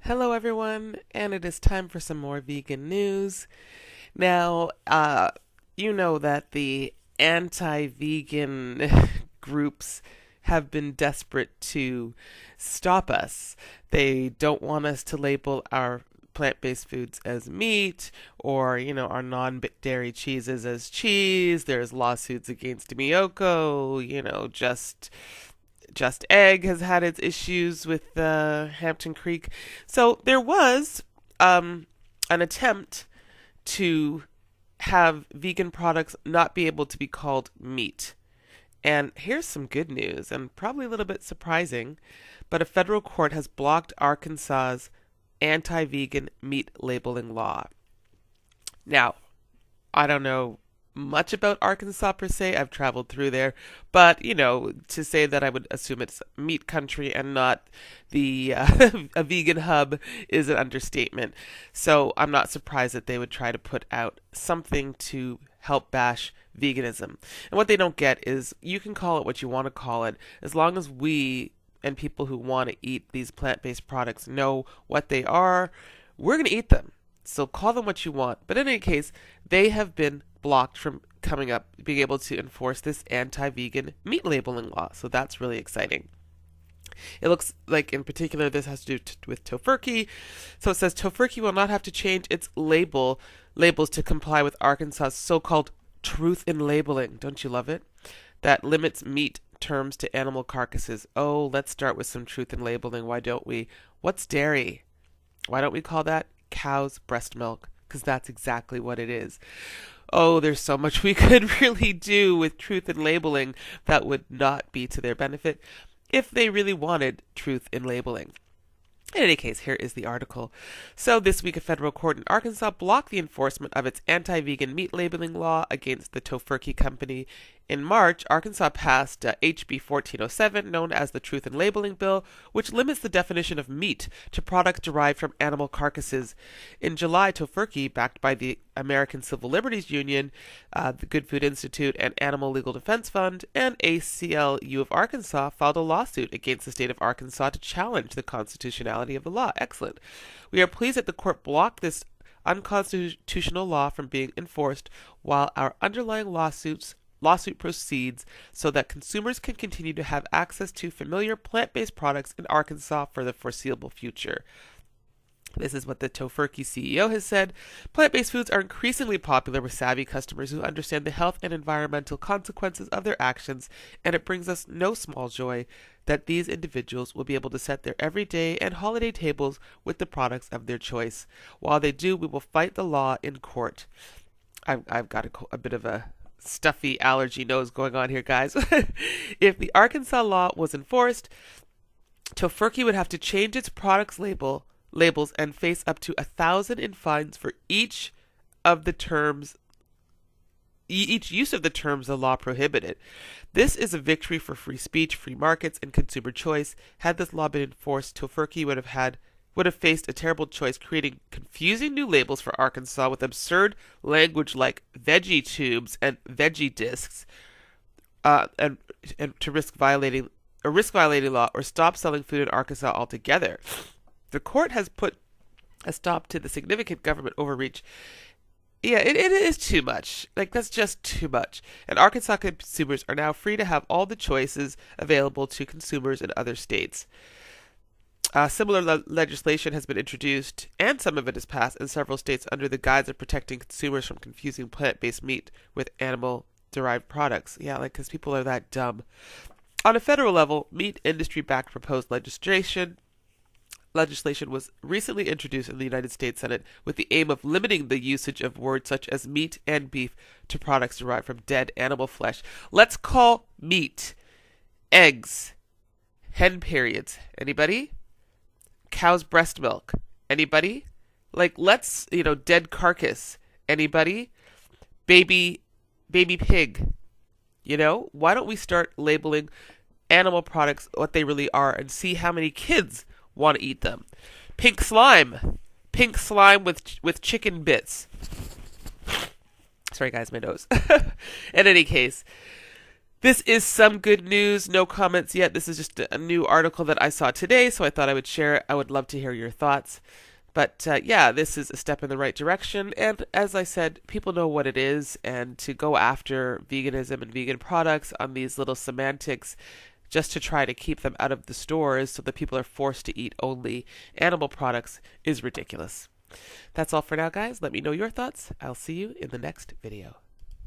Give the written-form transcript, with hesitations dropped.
Hello, everyone, and it is time for some more vegan news. Now, you know that the anti vegan groups have been desperate to stop us. They don't want us to label our plant based foods as meat or, our non dairy cheeses as cheese. There's lawsuits against Miyoko, just Egg has had its issues with Hampton Creek. So there was an attempt to have vegan products not be able to be called meat. And here's some good news, and probably a little bit surprising, but a federal court has blocked Arkansas's anti vegan meat labeling law. Now, I don't know much about Arkansas per se. I've traveled through there, but to say that I would assume it's meat country and not the a vegan hub is an understatement. So I'm not surprised that they would try to put out something to help bash veganism. And what they don't get is you can call it what you want to call it as long as we and people who want to eat these plant-based products know what they are, we're going to eat them. So call them what you want. But in any case, they have been blocked from being able to enforce this anti-vegan meat labeling law. So that's really exciting. It looks like, in particular, this has to do with Tofurky. So it says Tofurky will not have to change its labels to comply with Arkansas's so-called truth in labeling. Don't you love it? That limits meat terms to animal carcasses. Oh, let's start with some truth in labeling. Why don't we? What's dairy? Why don't we call that cow's breast milk? Because that's exactly what it is. Oh, there's so much we could really do with truth in labeling that would not be to their benefit if they really wanted truth in labeling. In any case, here is the article. So this week, a federal court in Arkansas blocked the enforcement of its anti-vegan meat labeling law against the Tofurky Company. In March, Arkansas passed HB 1407, known as the Truth in Labeling Bill, which limits the definition of meat to products derived from animal carcasses. In July, Tofurky, backed by the American Civil Liberties Union, the Good Food Institute, and Animal Legal Defense Fund, and ACLU of Arkansas, filed a lawsuit against the state of Arkansas to challenge the constitutionality of the law. Excellent. We are pleased that the court blocked this unconstitutional law from being enforced while our underlying lawsuit proceeds so that consumers can continue to have access to familiar plant-based products in Arkansas for the foreseeable future. This is what the Tofurky CEO has said. Plant-based foods are increasingly popular with savvy customers who understand the health and environmental consequences of their actions, and it brings us no small joy that these individuals will be able to set their everyday and holiday tables with the products of their choice. While they do, we will fight the law in court. I've got a bit of a stuffy allergy nose going on here, guys. If the Arkansas law was enforced, Tofurky would have to change its products labels and face up to 1,000 in fines for each use of the terms the law prohibited. This is a victory for free speech, free markets, and consumer choice. Had this law been enforced, Tofurky would have faced a terrible choice, creating confusing new labels for Arkansas with absurd language like veggie tubes and veggie discs, and to risk violating law or stop selling food in Arkansas altogether. The court has put a stop to the significant government overreach. Yeah, it is too much. That's just too much. And Arkansas consumers are now free to have all the choices available to consumers in other states. Similar legislation has been introduced, and some of it has passed in several states under the guise of protecting consumers from confusing plant-based meat with animal-derived products. Yeah, because people are that dumb. On a federal level, meat industry-backed proposed legislation was recently introduced in the United States Senate with the aim of limiting the usage of words such as meat and beef to products derived from dead animal flesh. Let's call meat eggs, hen periods. Anybody? Cow's breast milk. Anybody? Let's, dead carcass. Anybody? Baby pig. Why don't we start labeling animal products what they really are and see how many kids want to eat them? Pink slime with chicken bits. Sorry guys, my nose. In any case, This is some good news. No comments yet. This is just a new article that I saw today, so I thought I would share it. I would love to hear your thoughts. But yeah, this is a step in the right direction. And as I said, people know what it is. And to go after veganism and vegan products on these little semantics just to try to keep them out of the stores so that people are forced to eat only animal products is ridiculous. That's all for now, guys. Let me know your thoughts. I'll see you in the next video.